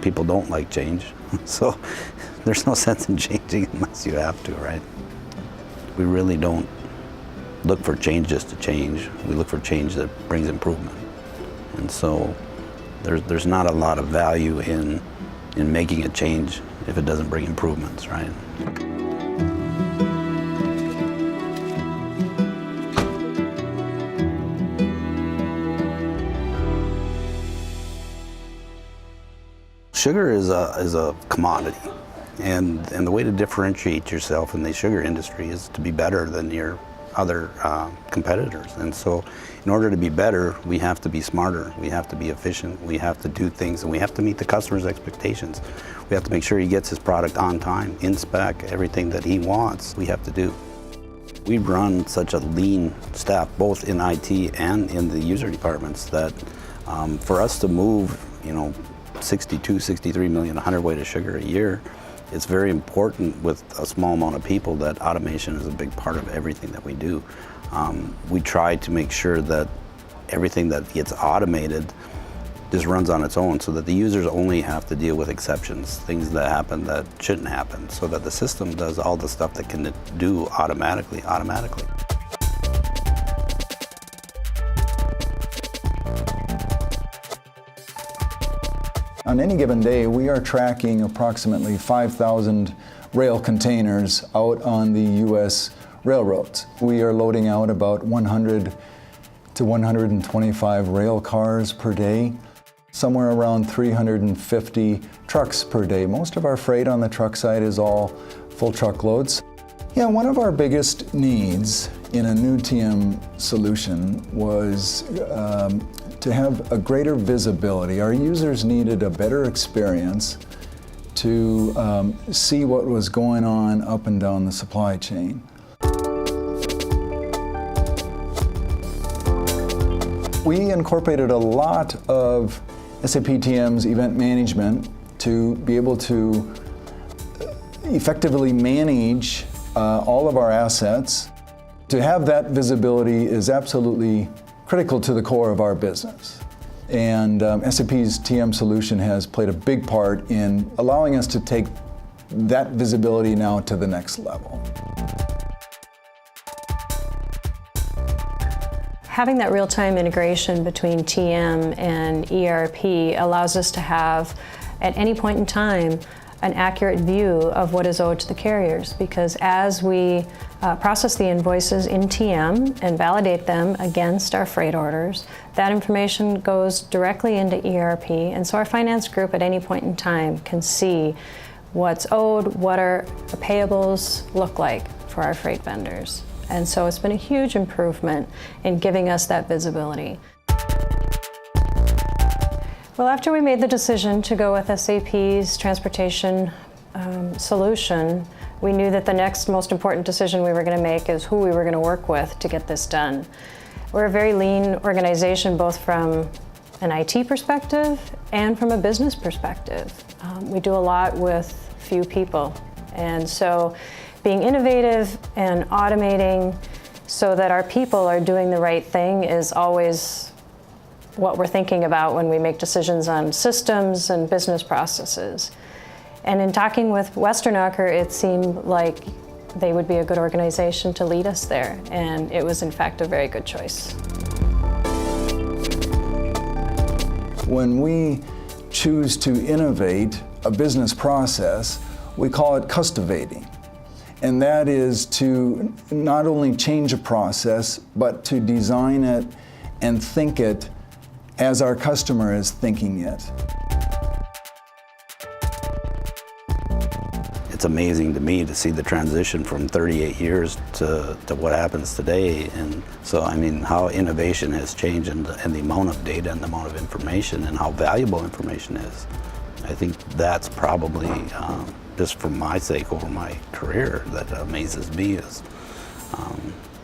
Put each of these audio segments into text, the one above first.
people don't like change. So there's no sense in changing unless you have to, right? We really don't look for change just to change. We look for change that brings improvement. And so there's not a lot of value in making a change if it doesn't bring improvements, right? Sugar is a commodity, and the way to differentiate yourself in the sugar industry is to be better than your other competitors. And so in order to be better, we have to be smarter, we have to be efficient, we have to do things, and we have to meet the customer's expectations. We have to make sure he gets his product on time, in spec, everything that he wants, we have to do. We run such a lean staff, both in IT and in the user departments, that for us to move, 62, 63 million 100-weight of sugar a year, it's very important with a small amount of people that automation is a big part of everything that we do. We try to make sure that everything that gets automated just runs on its own, so that the users only have to deal with exceptions, things that happen that shouldn't happen, so that the system does all the stuff that can do automatically. On any given day, we are tracking approximately 5,000 rail containers out on the U.S. railroads. We are loading out about 100 to 125 rail cars per day, somewhere around 350 trucks per day. Most of our freight on the truck side is all full truckloads. Yeah, one of our biggest needs in a new TM solution was to have a greater visibility. Our users needed a better experience to see what was going on up and down the supply chain. We incorporated a lot of SAP TM's event management to be able to effectively manage all of our assets. To have that visibility is absolutely critical to the core of our business. And SAP's TM solution has played a big part in allowing us to take that visibility now to the next level. Having that real-time integration between TM and ERP allows us to have, at any point in time, an accurate view of what is owed to the carriers, because as we process the invoices in TM and validate them against our freight orders, that information goes directly into ERP, and so our finance group at any point in time can see what's owed, what our payables look like for our freight vendors. And so it's been a huge improvement in giving us that visibility. Well, after we made the decision to go with SAP's transportation solution, we knew that the next most important decision we were going to make is who we were going to work with to get this done. We're a very lean organization, both from an IT perspective and from a business perspective. We do a lot with few people, and so being innovative and automating so that our people are doing the right thing is always what we're thinking about when we make decisions on systems and business processes. And in talking with Westernacher, it seemed like they would be a good organization to lead us there, and it was in fact a very good choice. When we choose to innovate a business process, we call it custovating. And that is to not only change a process, but to design it and think it as our customer is thinking it. It's amazing to me to see the transition from 38 years to what happens today. And so, I mean, how innovation has changed and the amount of data and the amount of information and how valuable information is. I think that's probably, just for my sake over my career, that amazes me is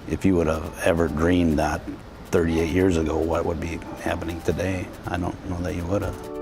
if you would have ever dreamed that 38 years ago what would be happening today, I don't know that you would have.